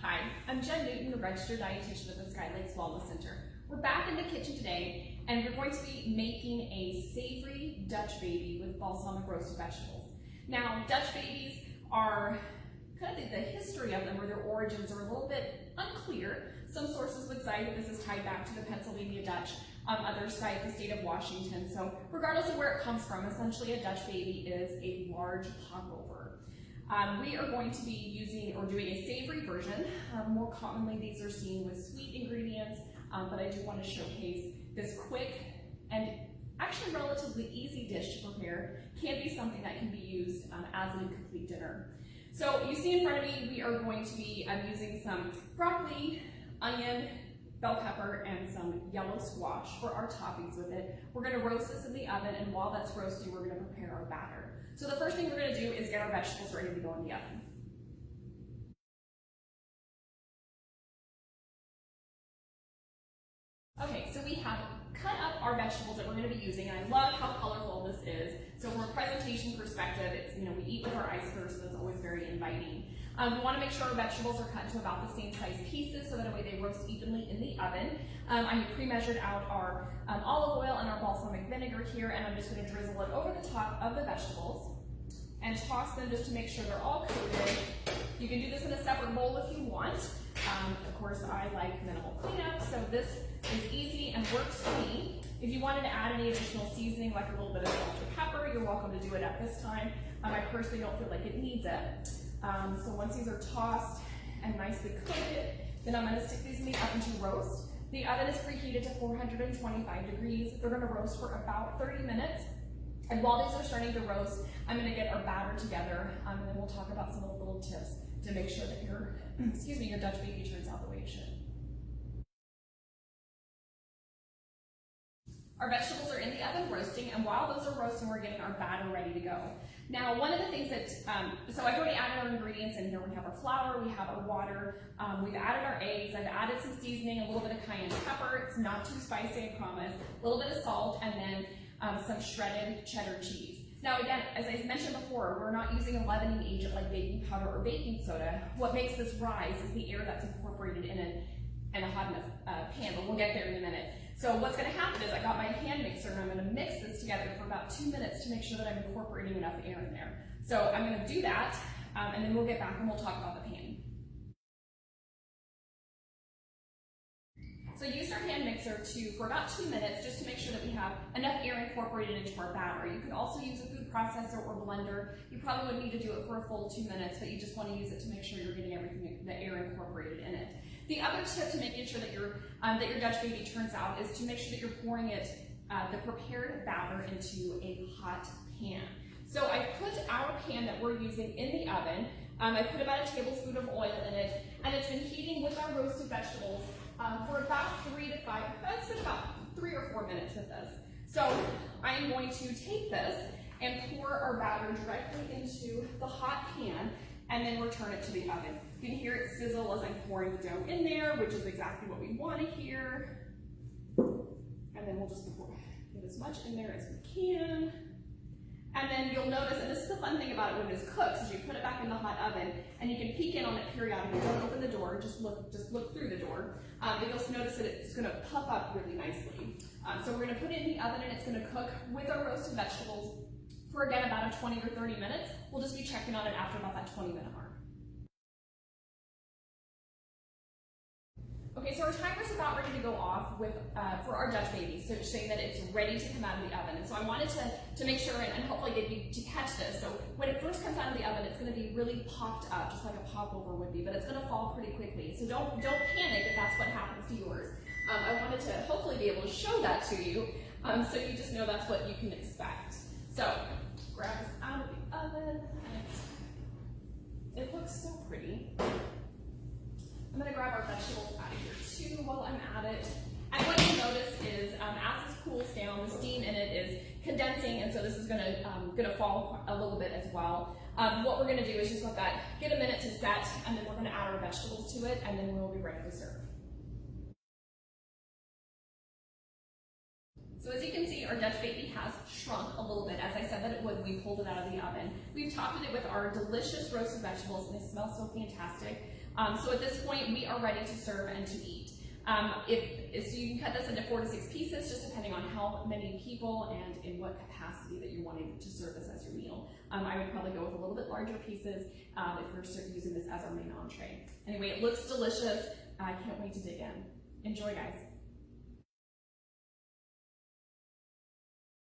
Hi, I'm Jen Newton, a registered dietitian at the Sky Lakes Wellness Center. We're back in the kitchen today, and we're going to be making a savory Dutch baby with balsamic roasted vegetables. Now, Dutch babies are kind of the history of them, or their origins are a little bit unclear. Some sources would cite that this is tied back to the Pennsylvania Dutch. Others cite the state of Washington. So regardless of where it comes from, essentially a Dutch baby is a large popover. We are going to be using or doing a savory version. More commonly, these are seen with sweet ingredients, but I do want to showcase this quick and actually relatively easy dish to prepare. Can be something that can be used as an incomplete dinner. So you see in front of me, we are going to be using some broccoli, onion, bell pepper, and some yellow squash for our toppings with it. We're going to roast this in the oven, and while that's roasting, we're going to prepare our batter. So the first thing we're going to do is get our vegetables ready to go in the oven. Okay, so we have cut up our vegetables that we're going to be using, and I love how colorful this is. So from a presentation perspective, it's, we eat with our eyes first, so it's always very inviting. We want to make sure our vegetables are cut to about the same size pieces so that way they roast evenly in the oven. I have pre-measured out our olive oil and our balsamic vinegar here, and I'm just going to drizzle it over the top of the vegetables and toss them just to make sure they're all coated. You can do this in a separate bowl if you want. Of course, I like minimal cleanup, so this is easy and works for me. If you wanted to add any additional seasoning, like a little bit of salt or pepper, you're welcome to do it at this time. I personally don't feel like it needs it. So once these are tossed and nicely coated, then I'm going to stick these in the oven to roast. The oven is preheated to 425 degrees. They're going to roast for about 30 minutes. And while these are starting to roast, I'm going to get our batter together, and then we'll talk about some of the little tips to make sure that your Dutch baby turns out the way it should. Our vegetables are in the oven roasting, and while those are roasting, we're getting our batter ready to go. Now, one of the things that, so I've already added our ingredients in here. We have our flour, we have our water, we've added our eggs, I've added some seasoning, a little bit of cayenne pepper. It's not too spicy, I promise. A little bit of salt, and then some shredded cheddar cheese. Now again, as I mentioned before, we're not using a leavening agent like baking powder or baking soda. What makes this rise is the air that's incorporated in a hot enough pan, but we'll get there in a minute. So what's going to happen is I got my hand mixer, and I'm going to mix this together for about 2 minutes to make sure that I'm incorporating enough air in there. So I'm going to do that, and then we'll get back and we'll talk about the pan. So use our hand mixer for about 2 minutes just to make sure that we have enough air incorporated into our batter. You can also use a food processor or blender. You probably wouldn't need to do it for a full 2 minutes, but you just want to use it to make sure you're getting everything, the air incorporated in it. The other tip to making sure that your Dutch baby turns out is to make sure that you're pouring the prepared batter into a hot pan. So I put our pan that we're using in the oven. I put about a tablespoon of oil in it, and it's been heating with our roasted vegetables for about 3 to 5, that's been about 3 or 4 minutes with this. So I'm going to take this and pour our batter directly into the hot pan, and then return it to the oven. You can hear it sizzle as I'm pouring the dough in there, which is exactly what we want to hear. And then we'll just get as much in there as we can. And then you'll notice, and this is the fun thing about it when it's cooked, is you put it back in the hot oven, and you can peek in on it periodically. Don't open the door, just look through the door. But you'll notice that it's going to puff up really nicely. So we're going to put it in the oven, and it's going to cook with our roasted vegetables for, again, about a 20 or 30 minutes. We'll just be checking on it after about that 20-minute mark. Okay, so our timer's about ready to go off for our Dutch baby, so saying that it's ready to come out of the oven. And so I wanted to make sure and hopefully get you to catch this. So when it first comes out of the oven, it's going to be really popped up, just like a popover would be, but it's going to fall pretty quickly. So don't panic if that's what happens to yours. I wanted to hopefully be able to show that to you, so you just know that's what you can expect. So grab this out of the oven, and it looks so pretty. I'm going to grab our vegetables out of here too while I'm at it. And what you notice is as this cools down, the steam in it is condensing, and so this is going to fall a little bit as well. What we're going to do is just let that get a minute to set, and then we're going to add our vegetables to it, and then we'll be ready to serve. So as you can see, our Dutch baby has shrunk a little bit. As I said that it would, we pulled it out of the oven. We've topped it with our delicious roasted vegetables, and they smell so fantastic. So at this point, we are ready to serve and to eat. So you can cut this into 4 to 6 pieces, just depending on how many people and in what capacity that you're wanting to serve this as your meal. I would probably go with a little bit larger pieces if we're using this as our main entree. Anyway, it looks delicious. I can't wait to dig in. Enjoy, guys.